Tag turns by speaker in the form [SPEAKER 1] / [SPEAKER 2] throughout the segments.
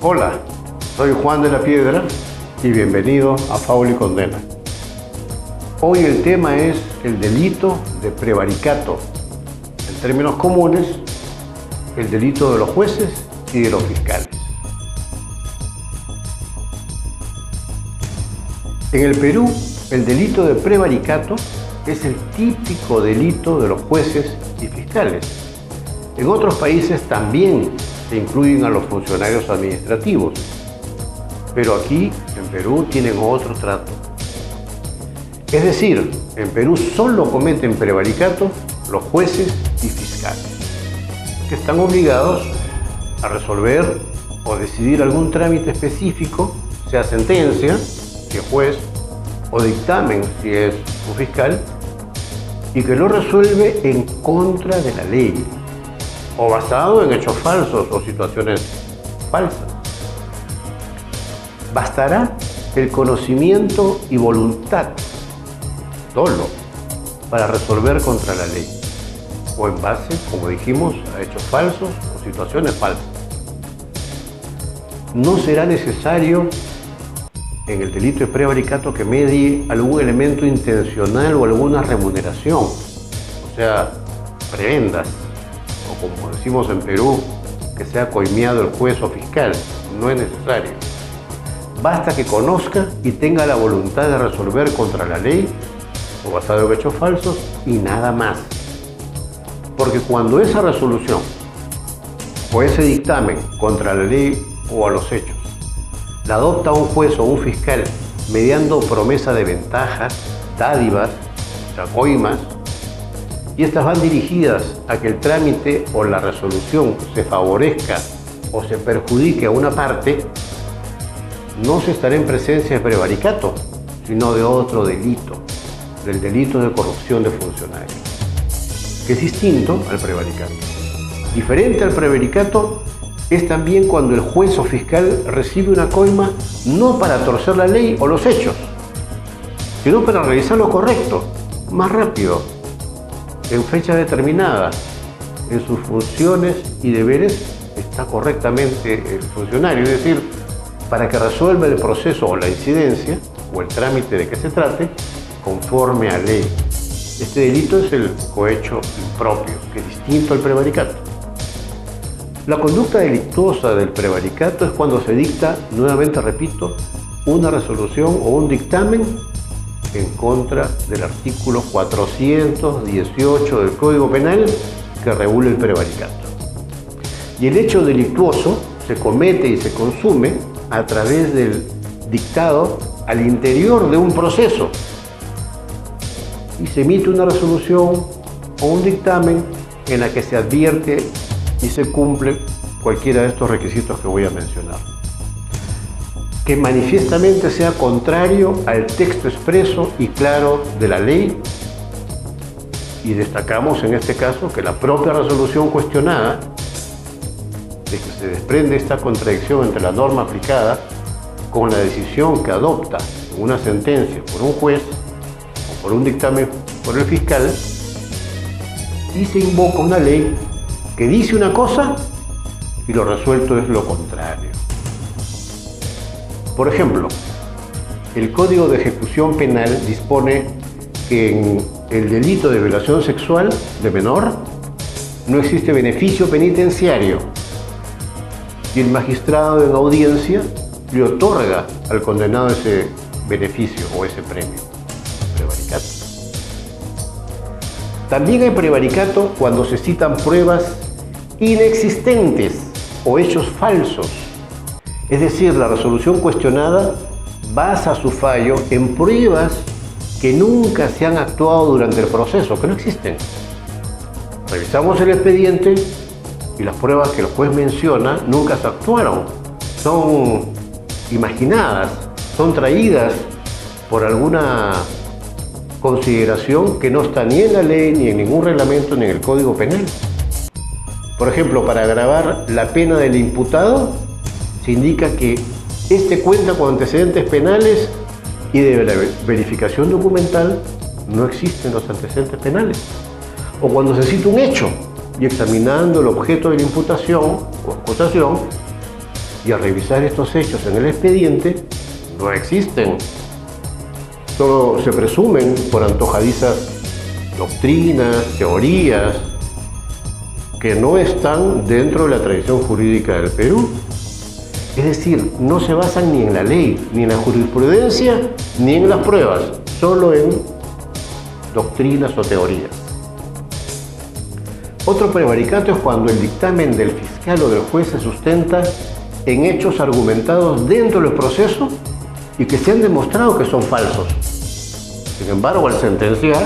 [SPEAKER 1] Hola, soy Juan de la Piedra y bienvenido a Fábula y Condena. Hoy el tema es el delito de prevaricato. En términos comunes, el delito de los jueces y de los fiscales. En el Perú, el delito de prevaricato es el típico delito de los jueces y fiscales. En otros países también se incluyen a los funcionarios administrativos, pero aquí, en Perú, tienen otro trato. Es decir, en Perú solo cometen prevaricato los jueces y fiscales, que están obligados a resolver o decidir algún trámite específico, sea sentencia, si es juez, o dictamen, si es un fiscal, y que lo resuelve en contra de la ley, o basado en hechos falsos o situaciones falsas. Bastará el conocimiento y voluntad, dolo, para resolver contra la ley, o en base, como dijimos, a hechos falsos o situaciones falsas. No será necesario en el delito de prevaricato que medie algún elemento intencional o alguna remuneración, o sea, prebendas, o como decimos en Perú, que sea coimeado el juez o fiscal. No es necesario. Basta que conozca y tenga la voluntad de resolver contra la ley o basado en hechos falsos y nada más. Porque cuando esa resolución o ese dictamen contra la ley o a los hechos la adopta un juez o un fiscal mediando promesa de ventajas, dádivas, coimas, y estas van dirigidas a que el trámite o la resolución se favorezca o se perjudique a una parte, no se estará en presencia de prevaricato, sino de otro delito, del delito de corrupción de funcionarios, que es distinto al prevaricato. Diferente al prevaricato es también cuando el juez o fiscal recibe una coima no para torcer la ley o los hechos, sino para realizar lo correcto, más rápido, en fecha determinada. En sus funciones y deberes está correctamente el funcionario, es decir, para que resuelva el proceso o la incidencia o el trámite de que se trate conforme a ley. Este delito es el cohecho impropio, que es distinto al prevaricato. La conducta delictuosa del prevaricato es cuando se dicta, nuevamente repito, una resolución o un dictamen en contra del artículo 418 del Código Penal que regula el prevaricato. Y el hecho delictuoso se comete y se consume a través del dictado al interior de un proceso y se emite una resolución o un dictamen en la que se advierte y se cumple cualquiera de estos requisitos que voy a mencionar. Que manifiestamente sea contrario al texto expreso y claro de la ley, y destacamos en este caso que la propia resolución cuestionada, de que se desprende esta contradicción entre la norma aplicada con la decisión que adopta una sentencia por un juez o por un dictamen por el fiscal, y se invoca una ley que dice una cosa y lo resuelto es lo contrario. Por ejemplo, el Código de Ejecución Penal dispone que en el delito de violación sexual de menor no existe beneficio penitenciario y el magistrado en audiencia le otorga al condenado ese beneficio o ese premio. Prevaricato. También hay prevaricato cuando se citan pruebas inexistentes o hechos falsos. Es decir, la resolución cuestionada basa su fallo en pruebas que nunca se han actuado durante el proceso, que no existen. Revisamos el expediente y las pruebas que el juez menciona nunca se actuaron. Son imaginadas, son traídas por alguna consideración que no está ni en la ley, ni en ningún reglamento, ni en el Código Penal. Por ejemplo, para agravar la pena del imputado, se indica que este cuenta con antecedentes penales y de la verificación documental no existen los antecedentes penales. O cuando se cita un hecho y examinando el objeto de la imputación o acusación, y al revisar estos hechos en el expediente, no existen. Solo se presumen por antojadizas doctrinas, teorías, que no están dentro de la tradición jurídica del Perú. Es decir, no se basan ni en la ley, ni en la jurisprudencia, ni en las pruebas, solo en doctrinas o teorías. Otro prevaricato es cuando el dictamen del fiscal o del juez se sustenta en hechos argumentados dentro del proceso y que se han demostrado que son falsos. Sin embargo, al sentenciar,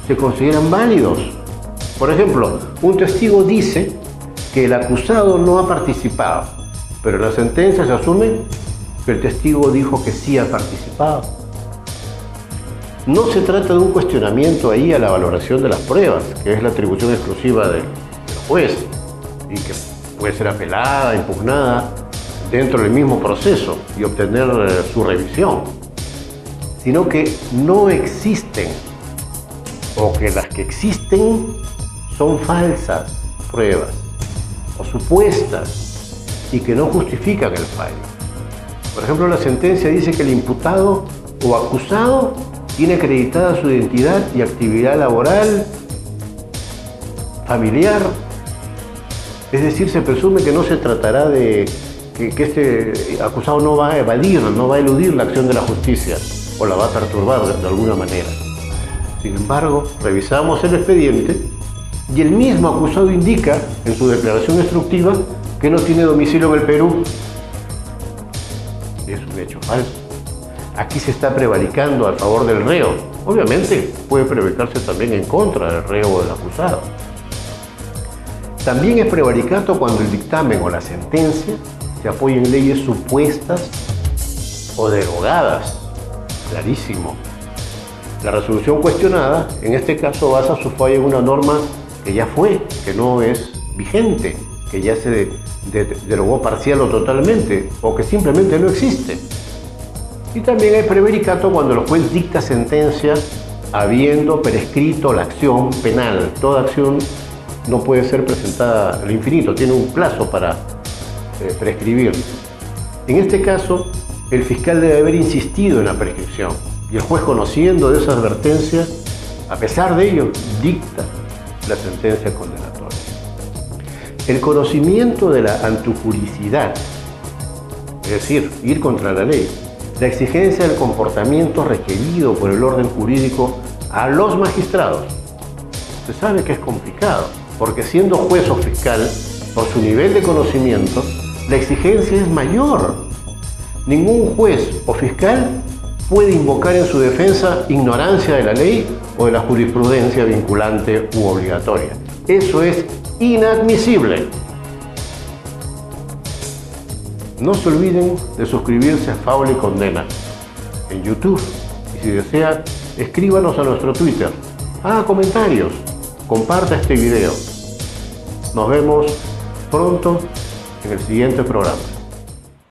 [SPEAKER 1] se consideran válidos. Por ejemplo, un testigo dice que el acusado no ha participado, pero en la sentencia se asume que el testigo dijo que sí ha participado. No se trata de un cuestionamiento ahí a la valoración de las pruebas, que es la atribución exclusiva del juez y que puede ser apelada, impugnada dentro del mismo proceso y obtener su revisión, sino que no existen, o que las que existen son falsas pruebas o supuestas y que no justifican el fallo. Por ejemplo, la sentencia dice que el imputado o acusado tiene acreditada su identidad y actividad laboral, familiar. Es decir, se presume que no se tratará de que este acusado no va a evadir, no va a eludir la acción de la justicia o la va a perturbar de alguna manera. Sin embargo, revisamos el expediente y el mismo acusado indica en su declaración instructiva que no tiene domicilio en el Perú. Es un hecho falso. Aquí se está prevaricando a favor del reo. Obviamente puede prevaricarse también en contra del reo o del acusado. También es prevaricato cuando el dictamen o la sentencia se apoya en leyes supuestas o derogadas. Clarísimo. La resolución cuestionada, en este caso, basa su fallo en una norma que ya fue, que no es vigente, que ya se derogó parcial o totalmente, o que simplemente no existe. Y también hay prevaricato cuando el juez dicta sentencia habiendo prescrito la acción penal. Toda acción no puede ser presentada al infinito, tiene un plazo para prescribir. En este caso, el fiscal debe haber insistido en la prescripción y el juez, conociendo de esa advertencia, a pesar de ello, dicta la sentencia condenatoria. El conocimiento de la antijuricidad, es decir, ir contra la ley, la exigencia del comportamiento requerido por el orden jurídico a los magistrados. Se sabe que es complicado, porque siendo juez o fiscal, por su nivel de conocimiento, la exigencia es mayor. Ningún juez o fiscal puede invocar en su defensa ignorancia de la ley o de la jurisprudencia vinculante u obligatoria. Eso es inadmisible. No se olviden de suscribirse a Fábula y Condena en YouTube. Y si desea, escríbanos a nuestro Twitter. Haga comentarios. Comparta este video. Nos vemos pronto en el siguiente programa.